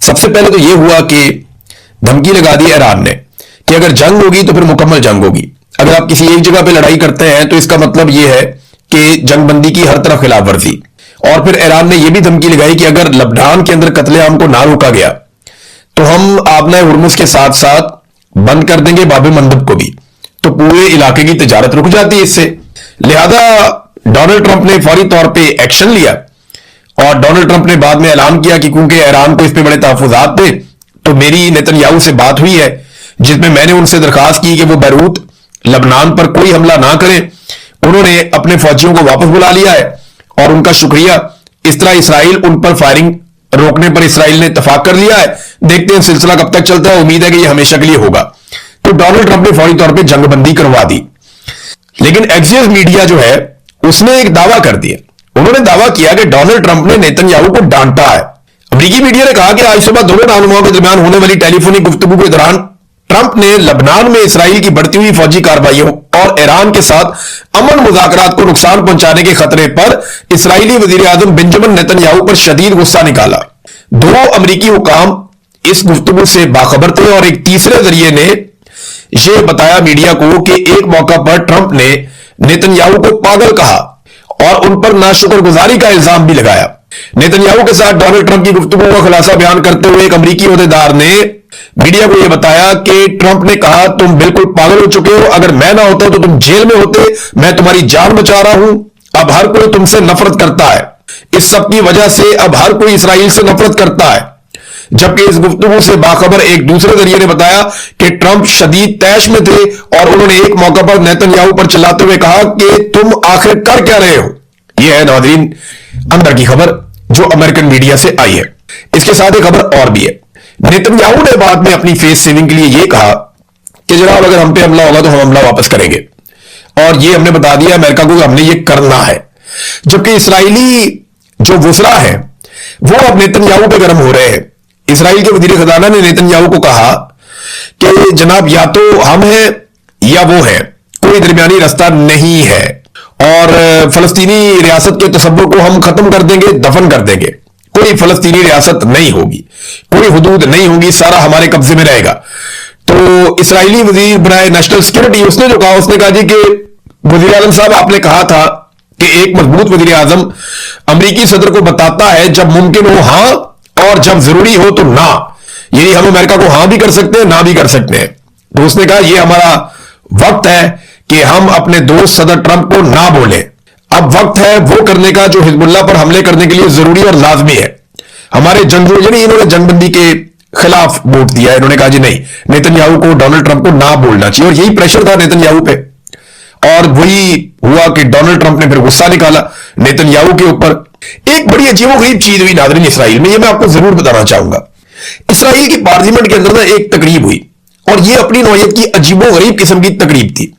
सबसे पहले तो यह हुआ कि धमकी लगा दी ईरान ने कि अगर जंग होगी तो फिर मुकम्मल जंग होगी। अगर आप किसी एक जगह पे लड़ाई करते हैं तो इसका मतलब यह है कि जंगबंदी की हर तरफ खिलाफ वर्जी। और फिर ईरान ने यह भी धमकी लगाई कि अगर लबनान के अंदर कत्लेआम को ना रोका गया तो हम आबना हुर्मुज के साथ साथ बंद कर देंगे बाब मंदब को भी, तो पूरे इलाके की तिजारत रुक जाती है इससे। लिहाजा डोनाल्ड ट्रंप ने फौरी तौर पे एक्शन लिया और डोनाल्ड ट्रंप ने बाद में ऐलान किया कि क्योंकि ईरान को इस पे बड़े तहफुजात थे तो मेरी नेतन्याहू से बात हुई है जिसमें मैंने उनसे दरखास्त की कि वो बैरूत लबनान पर कोई हमला ना करें। उन्होंने अपने फौजियों को वापस बुला लिया है और उनका शुक्रिया। इस तरह इसराइल उन पर फायरिंग रोकने पर इसराइल ने इत्तेफाक कर लिया है। देखते हैं सिलसिला कब तक चलता है, उम्मीद है कि यह हमेशा के लिए होगा। तो डोनाल्ड ट्रंप ने फौरी तौर पर जंगबंदी करवा दी। लेकिन एक्सियस मीडिया जो है उसने एक दावा कर दिया। उन्होंने दावा किया कि डोनाल्ड ट्रंप ने नेतन्याहू को डांटा है। अमेरिकी मीडिया ने कहा कि आज सुबह दोनों रहनुमाओं के दरमियान होने वाली टेलीफोनिक गुफ्तगू के दौरान ट्रंप ने लबनान में इसराइल की बढ़ती हुई फौजी कार्रवाइयों और ईरान के साथ अमन मुज़ाकरात को नुकसान पहुंचाने के खतरे पर इसराइली वजीर आजम बेंजामिन नेतन्याहू पर शदीद गुस्सा निकाला। दो अमेरिकी हुकाम इस गुफ्तगू से बाखबर थे और एक तीसरे जरिए ने यह बताया मीडिया को कि एक मौका पर ट्रंप ने नेतन्याहू को पागल कहा और उन पर नाशुक्रगुजारी का इल्जाम भी लगाया। नेतन्याहू के साथ डोनाल्ड ट्रंप की गुफ्तगू का खुलासा बयान करते हुए एक अमेरिकी ओहदेदार ने मीडिया को यह बताया कि ट्रंप ने कहा तुम बिल्कुल पागल हो चुके हो, अगर मैं ना होता तो तुम जेल में होते, मैं तुम्हारी जान बचा रहा हूं। अब हर कोई तुमसे नफरत करता है, इस सब की वजह से अब हर कोई इसराइल से नफरत करता है। जबकि इस गुफ्तगू से बाखबर एक दूसरे जरिए ने बताया कि ट्रंप शदीद तैश में थे और उन्होंने एक मौका पर नेतन्याहू पर चिल्लाते हुए कहा कि तुम आखिर कर क्या रहे हो। यह है नाज़रीन अंदर की खबर जो अमेरिकन मीडिया से आई है। इसके साथ एक खबर और भी है। नेतन्याहू ने बाद में अपनी फेस सेविंग के लिए यह कहा कि जनाब अगर हम पे हमला होगा तो हम हमला वापस करेंगे, और यह हमने बता दिया अमेरिका को कि हमने यह करना है। जबकि इसराइली जो वुज़रा है वो अब नेतन्याहू पे गर्म हो रहे हैं। इसराइल के वजीर खजाना ने नेतन्याहू को कहा कि जनाब या तो हम हैं या वो है, कोई दरमियानी रास्ता नहीं है, और फलस्तीनी रियासत के तसव्वुर को हम खत्म कर देंगे, दफन कर देंगे। कोई फलस्तीनी रियासत नहीं होगी, कोई हुदूद नहीं होगी, सारा हमारे कब्जे में रहेगा। तो इसराइली वजीर बनाए नेशनल सिक्योरिटी उसने जो कहा, उसने कहा जी कि वजीर आजम साहब आपने कहा था कि एक मजबूत वजीर आजम अमरीकी सदर को बताता है जब मुमकिन हो हां और जब जरूरी हो तो ना, यानी हम अमेरिका को हां भी कर सकते हैं ना भी कर सकते हैं। तो उसने कहा यह हमारा वक्त है कि हम अपने दोस्त सदर ट्रंप को ना बोलें। अब वक्त है वो करने का जो हिजबुल्लाह पर हमले करने के लिए जरूरी और लाजमी है। हमारे जंगजू यानी इन्होंने जंगबंदी के खिलाफ वोट दिया। इन्होंने कहा जी नहीं, नेतन्याहू को डोनाल्ड ट्रंप को ना बोलना चाहिए, और यही प्रेशर था नेतन्याहू पे। और वही हुआ कि डोनाल्ड ट्रंप ने फिर गुस्सा निकाला नेतन्याहू के ऊपर। एक बड़ी अजीबोगरीब चीज हुई नाज़रीन इसराइल में, यह मैं आपको जरूर बताना चाहूंगा। इसराइल की पार्लियामेंट के अंदर ना एक तकरीब हुई, और यह अपनी नौयत की अजीबोगरीब किस्म की तकरीब थी।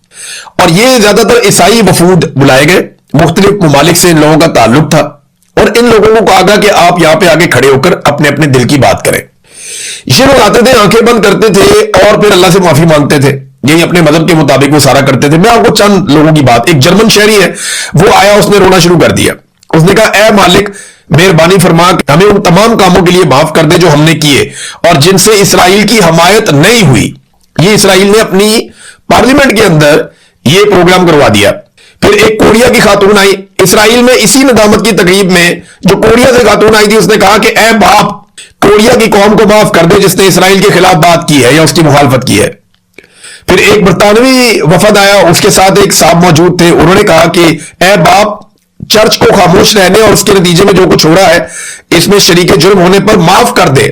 और यह ज्यादातर ईसाई वफूद बुलाए गए, मुख्तलिफ ममालिक से इन लोगों का ताल्लुक था, और इन लोगों को कहा गया कि आप यहां पे आगे खड़े होकर अपने अपने दिल की बात करें। ये लोग आते थे, आंखें बंद करते थे और फिर अल्लाह से माफी मांगते थे। यही अपने मजहब के मुताबिक वो सारा करते थे। मैं आपको चंद लोगों की बात, एक जर्मन शहरी है, वो आया, उसने रोना शुरू कर दिया। उसने कहा ए मालिक मेहरबानी फरमा हमें उन तमाम कामों के लिए माफ कर दे जो हमने किए और जिनसे इसराइल की हमायत नहीं हुई। ये इसराइल ने अपनी पार्लियामेंट के अंदर ये प्रोग्राम करवा दिया। फिर एक कोरिया की खातून आई इसराइल में, इसी नदामत की तकरीब में जो कोरिया से खातून आई थी, उसने कहा कि ए बाप कोरिया की कौम को माफ कर दे जिसने इसराइल के खिलाफ बात की है या उसकी मुखालफत की है। फिर एक बरतानवी वफद आया, उसके साथ एक साहब मौजूद थे, उन्होंने कहा कि ए बाप चर्च को खामोश रहने और उसके नतीजे में जो कुछ हो रहा है इसमें शरीक जुर्म होने पर माफ कर दे।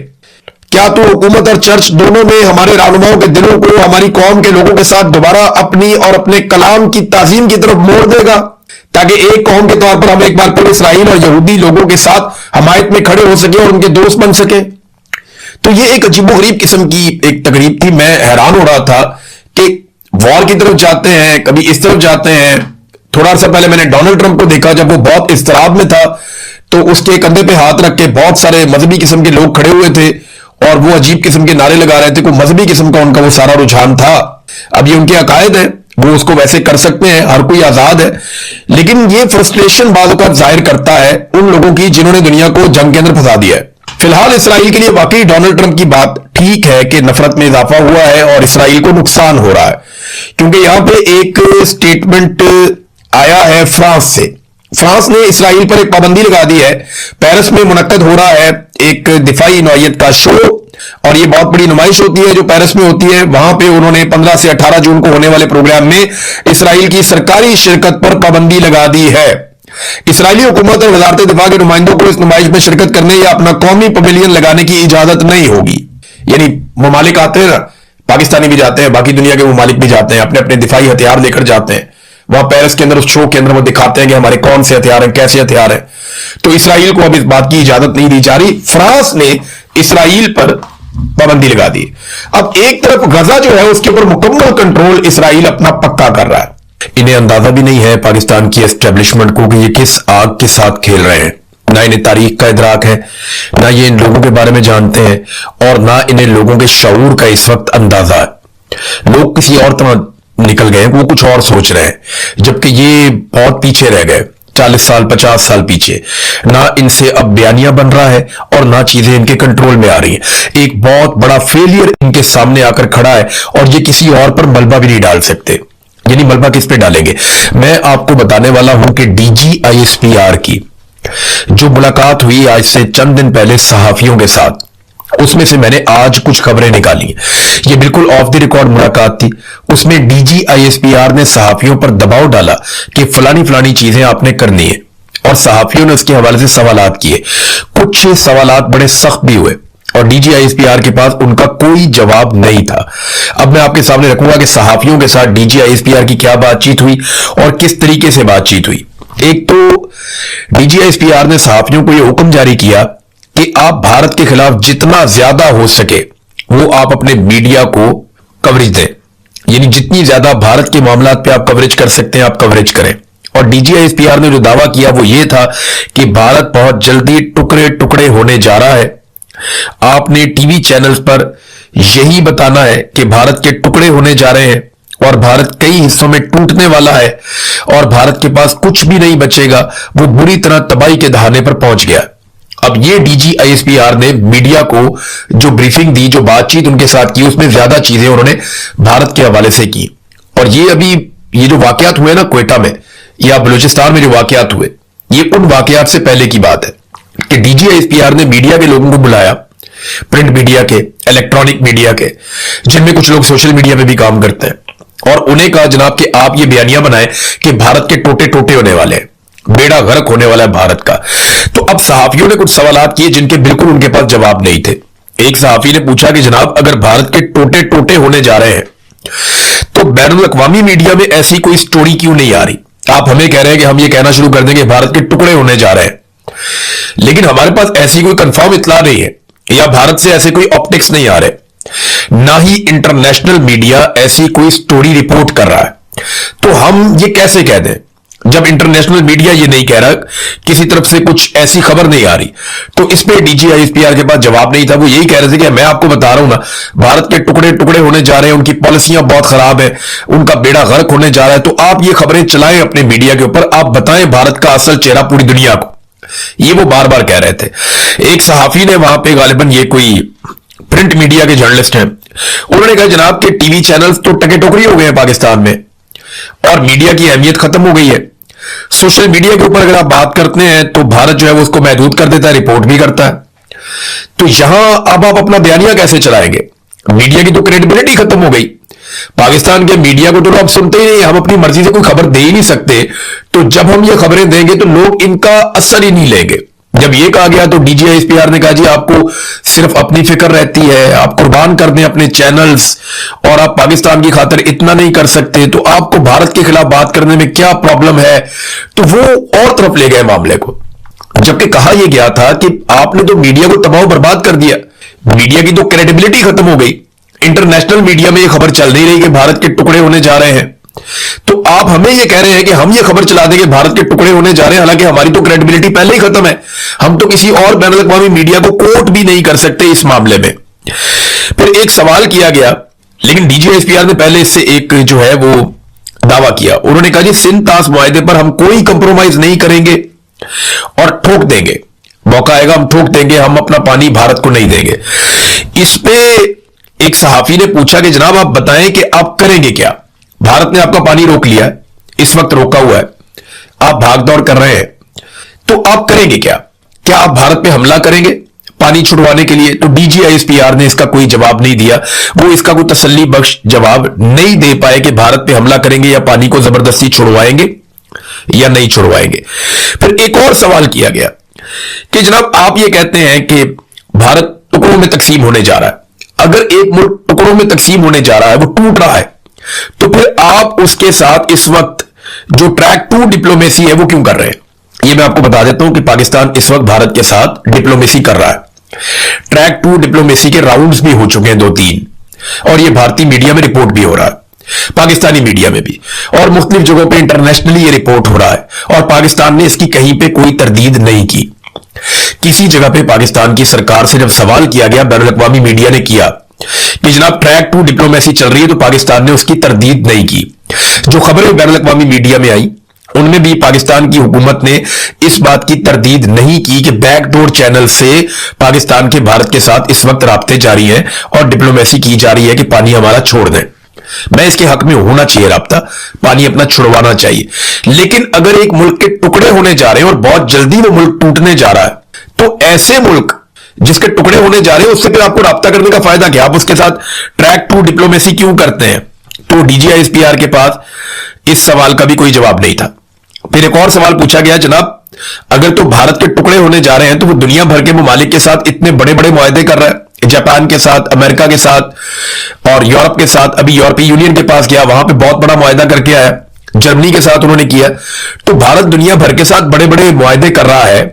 क्या तू हुकूमत और चर्च दोनों में हमारे रहनुमाओं के दिलों को हमारी कौम के लोगों के साथ दोबारा अपनी और अपने कलाम की ताजीम की तरफ मोड़ देगा, ताकि एक कौम के तौर पर हम एक बार फिर इसराइल और यहूदी लोगों के साथ हमायत में खड़े हो सके और उनके दोस्त बन सके। तो ये एक अजीबोगरीब किस्म की एक तकरीब थी। मैं हैरान हो रहा था कि वॉर की तरफ जाते हैं, कभी इस तरफ जाते हैं। थोड़ा सा पहले मैंने डोनाल्ड ट्रंप को देखा, जब वो बहुत इस्तराब में था तो उसके कंधे पे हाथ रख के बहुत सारे मजहबी किस्म के लोग खड़े हुए थे और वो अजीब किस्म के नारे लगा रहे थे। कोई मजहबी किस्म का उनका वो सारा रुझान था। अब ये उनके अकायद है, वो उसको वैसे कर सकते हैं, हर कोई आजाद है, लेकिन ये फ्रस्ट्रेशन बाज़ औक़ात जाहिर करता है उन लोगों की जिन्होंने दुनिया को जंग के अंदर फंसा दिया है। फिलहाल इसराइल के लिए वाकई डोनाल्ड ट्रंप की बात ठीक है कि नफरत में इजाफा हुआ है और इसराइल को नुकसान हो रहा है, क्योंकि यहां पे एक स्टेटमेंट आया है फ्रांस से। फ्रांस ने इसराइल पर एक पाबंदी लगा दी है। पेरिस में मुनक्कद हो रहा है एक दिफाई नौयत का शो, और ये बहुत बड़ी नुमाइश होती है जो पेरिस में होती है। वहां पे उन्होंने 15 से 18 जून को होने वाले प्रोग्राम में इसराइल की सरकारी शिरकत पर पाबंदी लगा दी है। इसराइली हुकूमत और वजारत दिफा के नुमाइंदों को इस नुमाइश में शिरकत करने या अपना कौमी पवेलियन लगाने की इजाजत नहीं होगी। यानी ममालिक आते हैं ना, पाकिस्तानी भी जाते हैं, बाकी दुनिया के ममालिक भी जाते हैं, अपने अपने दिफाई हथियार लेकर जाते हैं। वहां पेरिस के अंदर उस शो के अंदर वो दिखाते हैं कि हमारे कौन से हथियार हैं, कैसे हथियार हैं। तो इसराइल को अब इस बात की इजाजत नहीं दी जा रही। फ्रांस ने इसराइल पर पाबंदी लगा दी। अब एक तरफ गजा जो है उसके ऊपर मुकम्मल कंट्रोल इसराइल अपना पक्का कर रहा है। इन्हें अंदाजा भी नहीं है पाकिस्तान की एस्टेब्लिशमेंट को कि ये किस आग के साथ खेल रहे हैं। ना इन्हें तारीख का इदराक है, ना ये इन लोगों के बारे में जानते हैं, और ना इन्हें लोगों के शऊर का इस वक्त अंदाजा है। लोग किसी और तरह निकल गए, वो कुछ और सोच रहे हैं, जबकि ये बहुत पीछे रह गए, 40 साल 50 साल पीछे। ना इनसे अब बयानिया बन रहा है और ना चीजें इनके कंट्रोल में आ रही हैं। एक बहुत बड़ा फेलियर इनके सामने आकर खड़ा है और ये किसी और पर मलबा भी नहीं डाल सकते। यानी मलबा किस पे डालेंगे? मैं आपको बताने वाला हूं कि DGISPR की जो मुलाकात हुई आज से चंद दिन पहले सहाफियों के साथ, उसमें से मैंने आज कुछ खबरें निकाली। ये बिल्कुल ऑफ द रिकॉर्ड मुलाकात थी। उसमें DGISPR ने सहाफियों पर दबाव डाला कि फलानी फलानी चीजें आपने करनी है, और सहाफियों ने उसके हवाले से सवालात किए। कुछ सवालात बड़े सख्त भी हुए और DGISPR के पास उनका कोई जवाब नहीं था। अब मैं आपके सामने रखूंगा कि सहाफियों के साथ DGISPR की क्या बातचीत हुई और किस तरीके से बातचीत हुई। एक तो DGISPR ने सहाफियों को यह हुक्म जारी किया कि आप भारत के खिलाफ जितना ज्यादा हो सके वो आप अपने मीडिया को कवरेज दें। यानी जितनी ज्यादा भारत के मामलात पे आप कवरेज कर सकते हैं आप कवरेज करें। और DGISPR ने जो दावा किया वो ये था कि भारत बहुत जल्दी टुकड़े टुकड़े होने जा रहा है। आपने टीवी चैनल्स पर यही बताना है कि भारत के टुकड़े होने जा रहे हैं और भारत कई हिस्सों में टूटने वाला है और भारत के पास कुछ भी नहीं बचेगा, वो बुरी तरह तबाही के दहाने पर पहुंच गया। अब ये DGISPR ने मीडिया को जो ब्रीफिंग दी, जो बातचीत उनके साथ की, उसमें ज्यादा चीजें उन्होंने भारत के हवाले से की। और ये अभी ये जो वाकयात हुए ना क्वेटा में या बलूचिस्तान में जो वाकयात हुए, ये उन वाकयात से पहले की बात है कि DGISPR ने मीडिया के लोगों को बुलाया, प्रिंट मीडिया के, इलेक्ट्रॉनिक मीडिया के, जिनमें कुछ लोग सोशल मीडिया में भी काम करते हैं, और उन्हें कहा जनाब कि आप ये बयानिया बनाएं कि भारत के टोटे टोटे होने वाले हैं, बेड़ा गर्क होने वाला है भारत का। तो अब सहाफियों ने कुछ सवालात किए जिनके बिल्कुल उनके पास जवाब नहीं थे। एक सहाफी ने पूछा कि जनाब अगर भारत के टोटे टोटे होने जा रहे हैं तो बैनुल अक़वामी मीडिया में ऐसी कोई स्टोरी क्यों नहीं आ रही? आप हमें कह रहे हैं कि हम ये कहना शुरू कर देंगे भारत के टुकड़े होने जा रहे हैं, लेकिन हमारे पास ऐसी कोई कंफर्म इत्तला नहीं है या भारत से ऐसे कोई ऑप्टिक्स नहीं आ रहे, ना ही इंटरनेशनल मीडिया ऐसी कोई स्टोरी रिपोर्ट कर रहा है। तो हम ये कैसे कह दें जब इंटरनेशनल मीडिया ये नहीं कह रहा, किसी तरफ से कुछ ऐसी खबर नहीं आ रही? तो इस पे DGISPR के पास जवाब नहीं था। वो यही कह रहे थे कि मैं आपको बता रहा हूं ना, भारत के टुकड़े टुकड़े होने जा रहे हैं, उनकी पॉलिसियां बहुत खराब है, उनका बेड़ा गर्क होने जा रहा है। तो आप ये खबरें चलाएं अपने मीडिया के ऊपर, आप बताएं भारत का असल चेहरा पूरी दुनिया को। ये वो बार बार कह रहे थे। एक सहाफी ने वहां पे, गालिबन ये कोई प्रिंट मीडिया के जर्नलिस्ट हैं, उन्होंने कहा जनाब के टीवी चैनल्स तो टके टोकरी हो गए हैं पाकिस्तान में और मीडिया की अहमियत खत्म हो गई है। सोशल मीडिया के ऊपर अगर आप बात करते हैं तो भारत जो है वो उसको महदूद कर देता है, रिपोर्ट भी करता है। तो यहां अब आप अपना बयानिया कैसे चलाएंगे? मीडिया की तो क्रेडिबिलिटी खत्म हो गई। पाकिस्तान के मीडिया को तो अब सुनते ही नहीं, हम अपनी मर्जी से कोई खबर दे ही नहीं सकते। तो जब हम ये खबरें देंगे तो लोग इनका असर ही नहीं लेंगे। जब ये कहा गया तो DGISPR ने कहा जी आपको सिर्फ अपनी फिक्र रहती है, आप कुर्बान कर दें अपने चैनल्स और आप पाकिस्तान की खातिर इतना नहीं कर सकते, तो आपको भारत के खिलाफ बात करने में क्या प्रॉब्लम है? तो वो और तरफ ले गए मामले को। जबकि कहा यह गया था कि आपने तो मीडिया को तबाह बर्बाद कर दिया, मीडिया की तो क्रेडिबिलिटी खत्म हो गई, इंटरनेशनल मीडिया में यह खबर चल नहीं रही कि भारत के टुकड़े होने जा रहे हैं। तो आप हमें यह कह रहे हैं कि हम ये खबर चला देंगे भारत के टुकड़े होने जा रहे हैं, हालांकि हमारी तो क्रेडिबिलिटी पहले ही खत्म है। हम तो किसी और बैनुल अक़वामी मीडिया को कोट भी नहीं कर सकते इस मामले में। फिर एक सवाल किया गया, लेकिन DGISPR ने पहले इससे एक जो है वो दावा किया। उन्होंने कहा जी सिंध तास मुआहदे पर हम कोई कंप्रोमाइज नहीं करेंगे और ठोक देंगे। मौका आएगा हम ठोक देंगे, हम अपना पानी भारत को नहीं देंगे। इस पे एक सहाफी ने पूछा कि जनाब आप बताएं कि आप करेंगे क्या, भारत ने आपका पानी रोक लिया है, इस वक्त रोका हुआ है, आप भागदौड़ कर रहे हैं, तो आप करेंगे क्या? क्या आप भारत पे हमला करेंगे पानी छुड़वाने के लिए? तो DGISPR ने इसका कोई जवाब नहीं दिया। वो इसका कोई तसल्ली बख्श जवाब नहीं दे पाए कि भारत पे हमला करेंगे या पानी को जबरदस्ती छुड़वाएंगे या नहीं छुड़वाएंगे। फिर एक और सवाल किया गया कि जनाब आप ये कहते हैं कि भारत टुकड़ों में तकसीम होने जा रहा है, अगर एक मुल्क टुकड़ों में तकसीम होने जा रहा है, वो टूट रहा है, तो फिर आप उसके साथ इस वक्त जो ट्रैक 2 डिप्लोमेसी है वो क्यों कर रहे हैं? ये मैं आपको बता देता हूं कि पाकिस्तान इस वक्त भारत के साथ डिप्लोमेसी कर रहा है। ट्रैक 2 डिप्लोमेसी के राउंड्स भी हो चुके हैं 2-3, और ये भारतीय मीडिया में रिपोर्ट भी हो रहा है, पाकिस्तानी मीडिया में भी, और मुख्तलिफ जगहों पे इंटरनेशनली ये रिपोर्ट हो रहा है, और पाकिस्तान ने इसकी कहीं पे कोई तरदीद नहीं की। किसी जगह पे पाकिस्तान की सरकार से जब सवाल किया गया, बैनुल अक़वामी मीडिया ने किया कि जनाब ट्रैक 2 डिप्लोमेसी चल रही है, तो पाकिस्तान ने उसकी तरदीद नहीं की। जो खबरें बैनुल अक़वामी मीडिया में आई उनमें भी पाकिस्तान की हुकूमत ने इस बात की तरदीद नहीं की कि बैकडोर चैनल से पाकिस्तान के भारत के साथ इस वक्त राब्ते जारी हैं और डिप्लोमेसी की जा रही है कि पानी हमारा छोड़ दें। मैं इसके हक में होना चाहिए राब्ता, पानी अपना छुड़वाना चाहिए, लेकिन अगर एक मुल्क के टुकड़े होने जा रहे हैं और बहुत जल्दी वो मुल्क टूटने जा रहा है, तो ऐसे मुल्क जिसके टुकड़े होने जा रहे हैं उससे फिर आपको राब्ता करने का फायदा क्या? आप उसके साथ ट्रैक 2 डिप्लोमेसी क्यों करते हैं? तो DGISPR के पास इस सवाल का भी कोई जवाब नहीं था। फिर एक और सवाल पूछा गया, जनाब अगर तो भारत के टुकड़े होने जा रहे हैं तो वो दुनिया भर के ममालिक के साथ इतने बड़े बड़े मुआहदे कर रहा है, जापान के साथ, अमेरिका के साथ और यूरोप के साथ। अभी यूरोपीय यूनियन के पास गया, वहां पे बहुत बड़ा मुआहदा करके आया, जर्मनी के साथ उन्होंने किया। तो भारत दुनिया भर के साथ बड़े बड़े मुआहदे कर रहा है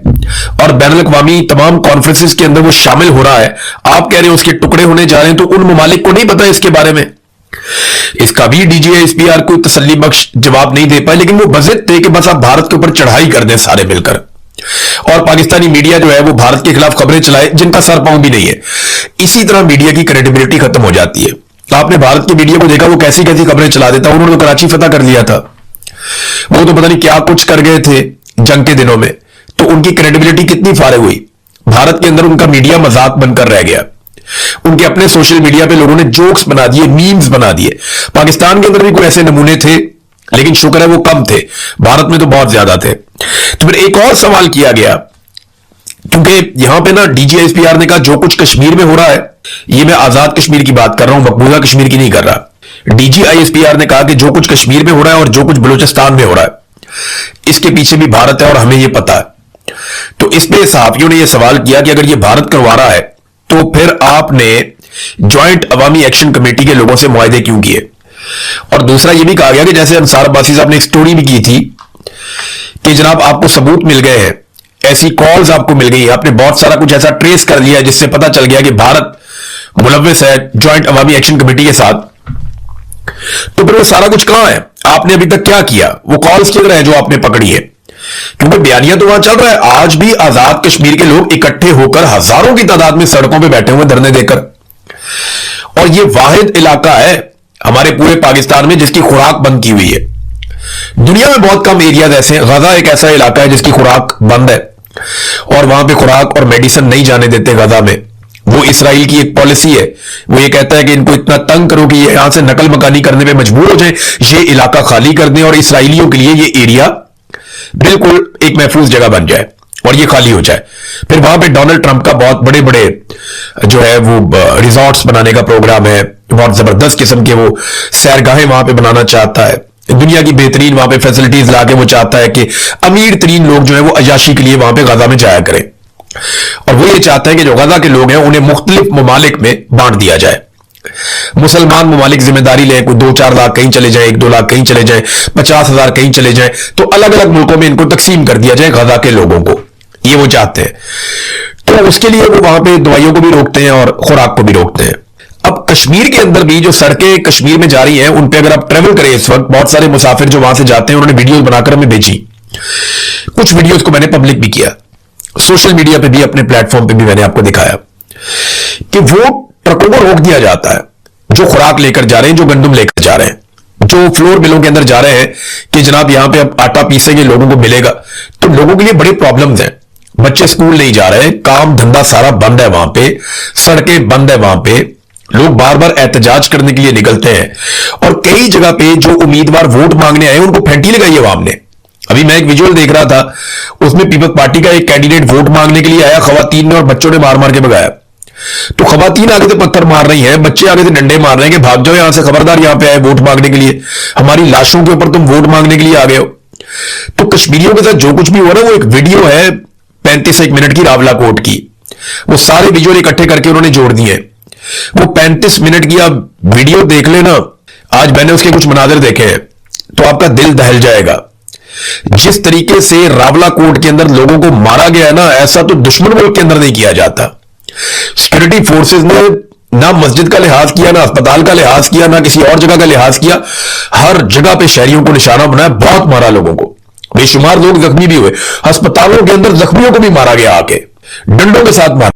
और बैनुल अक़वामी तमाम कॉन्फ्रेंसेस के अंदर वो शामिल हो रहा है। आप कह रहे हैं उसके टुकड़े होने जा रहे हैं, तो उन ममालिक को नहीं पता इसके बारे में? इसका भी DGISPR कोई तसल्ली बख्श जवाब नहीं दे पाए, लेकिन वो बजिद थे कि बस आप भारत के ऊपर चढ़ाई कर दें सारे मिलकर, और पाकिस्तानी मीडिया जो है वो भारत के खिलाफ खबरें चलाए जिनका सर पांव भी नहीं है। इसी तरह मीडिया की क्रेडिबिलिटी खत्म हो जाती है। आपने भारत की मीडिया को देखा, वो कैसी कैसी खबरें चला देता। उन्होंने तो कराची फतह कर लिया था, वो तो पता नहीं क्या कुछ कर गए थे जंग के दिनों में, तो उनकी क्रेडिबिलिटी कितनी फारे हुई। भारत के अंदर उनका मीडिया मजाक बनकर रह गया। उनके अपने सोशल मीडिया पे लोगों ने जोक्स बना दिए, मीम्स बना दिए। पाकिस्तान के अंदर भी कोई ऐसे नमूने थे, लेकिन शुक्र है वो कम थे, भारत में तो बहुत ज्यादा थे। तो फिर एक और सवाल किया गया, क्योंकि यहां पे ना DGISPR ने कहा जो कुछ कश्मीर में हो रहा है, ये मैं आजाद कश्मीर की बात कर रहा हूं, मकबूजा कश्मीर की नहीं कर रहा। DGISPR ने कहा कि जो कुछ कश्मीर में हो रहा है और जो कुछ बलूचिस्तान में हो रहा है, इसके पीछे भी भारत है और हमें यह पता है। तो इस पे सहाफियों ने यह सवाल किया कि अगर यह भारत करवा रहा है तो फिर आपने ज्वाइंट अवामी एक्शन कमेटी के लोगों से मुआहदे क्यों किए? और दूसरा यह भी कहा गया कि जैसे अंसार अब्बासी साहब ने एक स्टोरी भी की थी कि जनाब आपको सबूत मिल गए हैं, ऐसी कॉल्स आपको मिल गई, आपने बहुत सारा कुछ ऐसा ट्रेस कर लिया जिससे पता चल गया कि भारत मुलव्विस है ज्वाइंट अवामी एक्शन कमेटी के साथ। तो फिर वो सारा कुछ कहां है? आपने अभी तक क्या किया? वो कॉल्स किधर है जो आपने पकड़ी है? क्योंकि बयानिया तो वहां चल रहा है, आज भी आजाद कश्मीर के लोग इकट्ठे होकर हजारों की तादाद में सड़कों पे बैठे हुए धरने देकर, और ये वाहिद इलाका है हमारे पूरे पाकिस्तान में जिसकी खुराक बंद की हुई है। दुनिया में बहुत कम एरियाज ऐसे हैं, गजा एक ऐसा इलाका है जिसकी खुराक बंद है, और वहां पे खुराक और मेडिसिन नहीं जाने देते गजा में। वो इसराइल की एक पॉलिसी है, वो ये कहता है कि इनको इतना तंग करो कि ये यहां से नकल मकानी करने में मजबूर हो जाए, ये इलाका खाली कर दें और इसराइलियों के लिए ये एरिया बिल्कुल एक महफूज जगह बन जाए और ये खाली हो जाए। फिर वहां पे डोनाल्ड ट्रंप का बहुत बड़े बड़े जो है वो रिजॉर्ट्स बनाने का प्रोग्राम है, बहुत जबरदस्त किस्म के वो सैरगाहें वहां पे बनाना चाहता है, दुनिया की बेहतरीन वहां पे फैसिलिटीज लाके वो चाहता है कि अमीर तरीन लोग जो है वो अयाशी के लिए वहां पे गजा में जाया करें, और वो ये चाहता है कि जो गजा के लोग हैं उन्हें मुख्तलिफ ममालिक में बांट दिया जाए। मुसलमान ममालिक जिम्मेदारी लें, कोई 2-4 लाख कहीं चले जाए, 1-2 लाख कहीं चले जाए, 50,000 कहीं चले जाए, तो अलग अलग मुल्कों में इनको तकसीम कर दिया जाए गजा के लोगों को, ये वो चाहते हैं। तो उसके लिए वो वहां पे दवाइयों को भी रोकते हैं और खुराक को भी रोकते हैं। अब कश्मीर के अंदर भी जो सड़कें कश्मीर में जा रही हैं उन पे अगर आप ट्रेवल करें, इस वक्त बहुत सारे मुसाफिर जो वहां से जाते हैं उन्होंने वीडियोस बनाकर हमें भेजी, कुछ वीडियोस को मैंने पब्लिक भी किया, सोशल मीडिया पे भी, अपने प्लेटफॉर्म पे भी मैंने आपको दिखाया कि वो ट्रकों को रोक दिया जाता है जो खुराक लेकर जा रहे हैं, जो गंदम लेकर जा रहे हैं, जो फ्लोर मिलों के अंदर जा रहे हैं कि जनाब यहां पे अब आटा पीसेंगे लोगों को मिलेगा। तो लोगों के लिए बड़ी प्रॉब्लम्स हैं। बच्चे स्कूल नहीं जा रहे, काम धंधा सारा बंद है वहां पे, सड़कें बंद है वहां पे, लोग बार बार एहतजाज करने के लिए निकलते हैं और कई जगह पे जो उम्मीदवार वोट मांगने आए उनको फेंटी लगाई है अवाम ने। अभी मैं एक विजुअल देख रहा था, उसमें पीपल्स पार्टी का एक कैंडिडेट वोट मांगने के लिए आया, खवातीन ने और बच्चों ने मार मार के भगाया। तो खवातीन आगे से पत्थर मार रही हैं, बच्चे आगे से डंडे मार रहे हैं कि भाग जाओ यहां से, खबरदार यहां पे आए वोट मांगने के लिए, हमारी लाशों के ऊपर तुम वोट मांगने के लिए आ गए हो। तो कश्मीरियों के साथ जो कुछ भी हो रहा है वो एक वीडियो है 35 मिनट की रावला कोर्ट की, वो सारे विजुअल इकट्ठे करके उन्होंने जोड़ दिए। वो 35 मिनट की आप वीडियो देख लेना, आज मैंने उसके कुछ मनाजिर देखे हैं तो आपका दिल दहल जाएगा। जिस तरीके से रावला कोर्ट के अंदर लोगों को मारा गया है ना, ऐसा तो दुश्मन मुल्क के अंदर नहीं किया जाता। सिक्योरिटी फोर्सेस ने ना मस्जिद का लिहाज किया, ना अस्पताल का लिहाज किया, ना किसी और जगह का लिहाज किया, हर जगह पे शहरियों को निशाना बनाया, बहुत मारा लोगों को, बेशुमार लोग जख्मी भी हुए, अस्पतालों के अंदर जख्मियों को भी मारा गया, आके डंडों के साथ मारा।